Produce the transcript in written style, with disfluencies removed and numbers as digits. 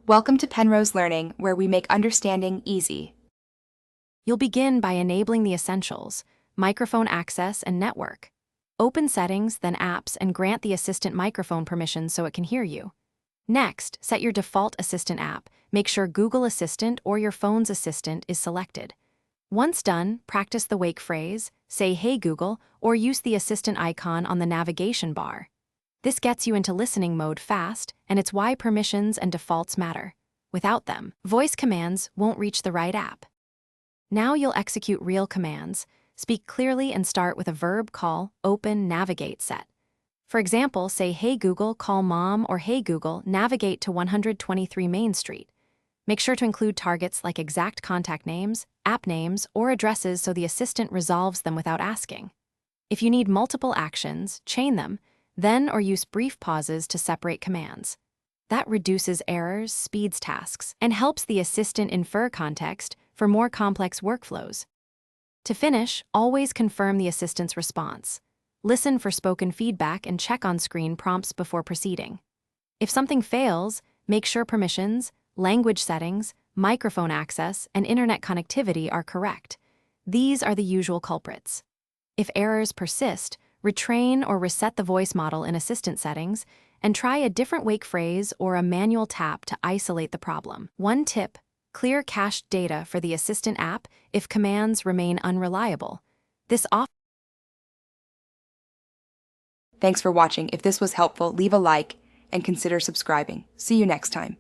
Welcome to Penrose Learning, where we make understanding easy. You'll begin by enabling the essentials: microphone access and network. Open Settings, then Apps, and grant the assistant microphone permissions so it can hear you. Next, set your default assistant app. Make sure Google Assistant or your phone's assistant is selected. Once done, practice the wake phrase, say "Hey Google," or use the assistant icon on the navigation bar. This gets you into listening mode fast, and it's why permissions and defaults matter. Without them, voice commands won't reach the right app. Now you'll execute real commands. Speak clearly and start with a verb: call, open, navigate set. For example, say "Hey Google, call mom," or "Hey Google, navigate to 123 Main Street." Make sure to include targets like exact contact names, app names, or addresses so the assistant resolves them without asking. If you need multiple actions, chain them, then or use brief pauses to separate commands. That reduces errors, speeds tasks, and helps the assistant infer context for more complex workflows. To finish, always confirm the assistant's response. Listen for spoken feedback and check on-screen prompts before proceeding. If something fails, make sure permissions, language settings, microphone access, and internet connectivity are correct. These are the usual culprits. If errors persist, retrain or reset the voice model in assistant settings, and try a different wake phrase or a manual tap to isolate the problem. One tip: clear cached data for the assistant app if commands remain unreliable. Thanks for watching. If this was helpful, leave a like and consider subscribing. See you next time.